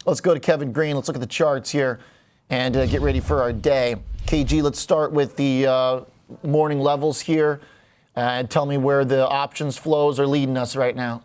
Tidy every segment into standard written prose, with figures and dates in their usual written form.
Let's go to Kevin Green. Let's look at the charts here and get ready for our day. KG, let's start with the morning levels here and tell me where the options flows are leading us right now.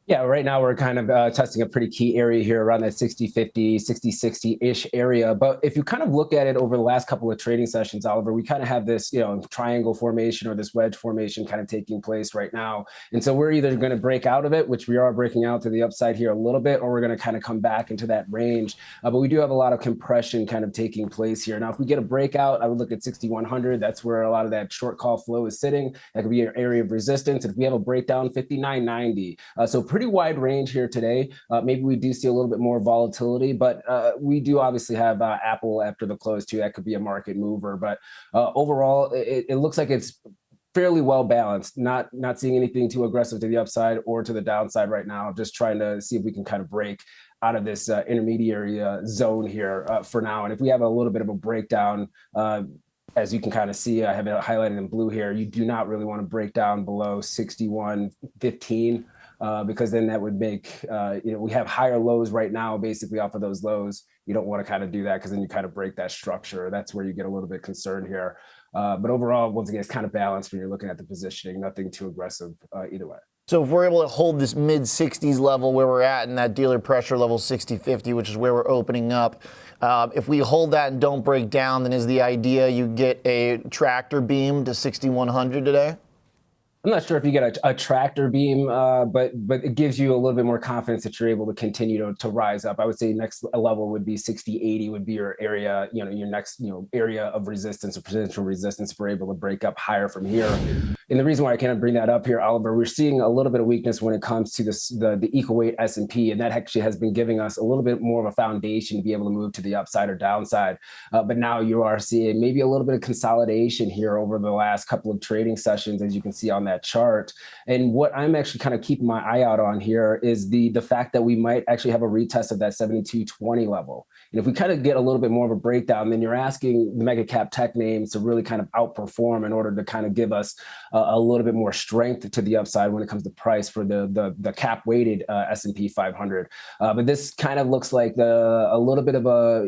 Yeah, right now we're kind of testing a pretty key area here around that 60-50, 60-60-ish area. But if you kind of look at it over the last couple of trading sessions, Oliver, we kind of have this, triangle formation or this wedge formation kind of taking place right now. And so we're either going to break out of it, which we are breaking out to the upside here a little bit, or we're going to kind of come back into that range. But we do have a lot of compression kind of taking place here. Now, if we get a breakout, I would look at 6,100. That's where a lot of that short call flow is sitting. That could be an area of resistance. If we have a breakdown, 59.90. So pretty wide range here today. Maybe we do see a little bit more volatility, but we do obviously have Apple after the close too. That could be a market mover, but overall, it looks like it's fairly well balanced. Not seeing anything too aggressive to the upside or to the downside right now. Just trying to see if we can kind of break out of this intermediary zone here for now. And if we have a little bit of a breakdown, as you can kind of see, I have it highlighted in blue here. You do not really want to break down below 61.15. Because then that would make, we have higher lows right now, basically off of those lows. You don't want to kind of do that because then you kind of break that structure. That's where you get a little bit concerned here. But overall, once again, it's kind of balanced when you're looking at the positioning, nothing too aggressive either way. So if we're able to hold this mid-60s level where we're at in that dealer pressure level 60-50, which is where we're opening up, if we hold that and don't break down, then is the idea you get a tractor beam to 6,100 today? I'm not sure if you get a tractor beam, but it gives you a little bit more confidence that you're able to continue to rise up. I would say next level would be 60-80 would be your area, your next area of resistance or potential resistance if we're able to break up higher from here. And the reason why I kind of bring that up here, Oliver, we're seeing a little bit of weakness when it comes to the equal weight S&P, and that actually has been giving us a little bit more of a foundation to be able to move to the upside or downside. But now you are seeing maybe a little bit of consolidation here over the last couple of trading sessions, as you can see on that chart. And what I'm actually kind of keeping my eye out on here is the fact that we might actually have a retest of that 72.20 level. And if we kind of get a little bit more of a breakdown, then you're asking the mega cap tech names to really kind of outperform in order to kind of give us a little bit more strength to the upside when it comes to price for the cap weighted S&P 500. But this kind of looks like a little bit of a,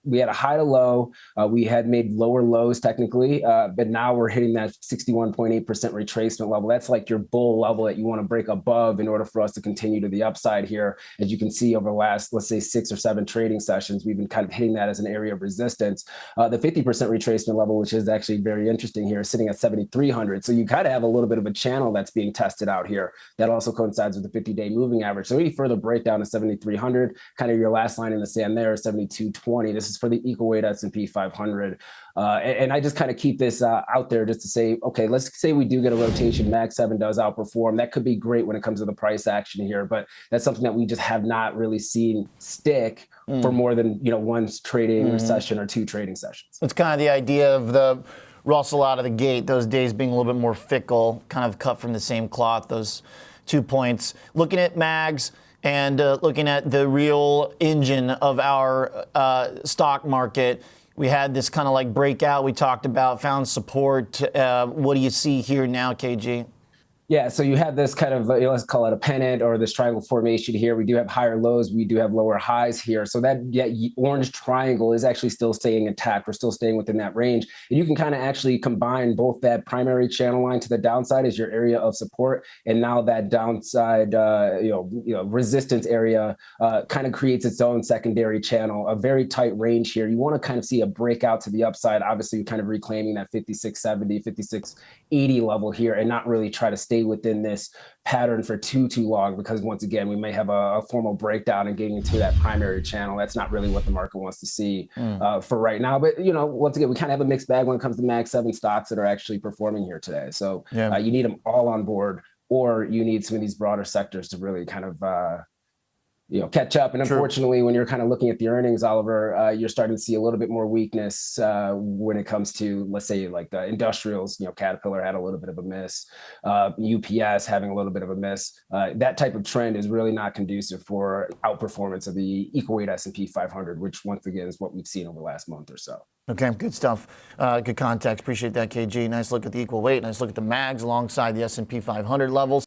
we had a high to low. We had made lower lows technically, but now we're hitting that 61.8% retracement level. That's like your bull level that you want to break above in order for us to continue to the upside here. As you can see over the last, let's say 6 or 7 trading sessions, we've been kind of hitting that as an area of resistance. The 50% retracement level, which is actually very interesting here, is sitting at 7,300. So you kind of have a little bit of a channel that's being tested out here. That also coincides with the 50-day moving average. So any further breakdown to 7,300, kind of your last line in the sand there is 72.20. This is for the equal weight S&P 500. And I just kind of keep this out there just to say, okay, let's say we do get a rotation, Mag 7 does outperform. That could be great when it comes to the price action here, but that's something that we just have not really seen stick for more than one trading session or 2 trading sessions. It's kind of the idea of the Russell out of the gate, those days being a little bit more fickle, kind of cut from the same cloth, those 2 points. Looking at mags and looking at the real engine of our stock market, we had this kind of like breakout we talked about, found support. What do you see here now, KG? Yeah, so you have this kind of, let's call it a pennant or this triangle formation here. We do have higher lows. We do have lower highs here. So that orange triangle is actually still staying intact. We're still staying within that range. And you can kind of actually combine both that primary channel line to the downside as your area of support. And now that downside, resistance area kind of creates its own secondary channel, a very tight range here. You want to kind of see a breakout to the upside, obviously kind of reclaiming that 56.70, 56.80 level here and not really try to stay within this pattern for too long, because once again, we may have a formal breakdown and getting into that primary channel. That's not really what the market wants to see for right now. But, once again, we kind of have a mixed bag when it comes to Mag 7 stocks that are actually performing here today. So you need them all on board, or you need some of these broader sectors to really kind of catch up. And unfortunately, when you're kind of looking at the earnings, Oliver, you're starting to see a little bit more weakness when it comes to, let's say, like the industrials. Caterpillar had a little bit of a miss, UPS having a little bit of a miss. That type of trend is really not conducive for outperformance of the equal weight S&P 500, which once again is what we've seen over the last month or so. Okay, good stuff. Good context. Appreciate that, KG. Nice look at the equal weight. Nice look at the mags alongside the S&P 500 levels.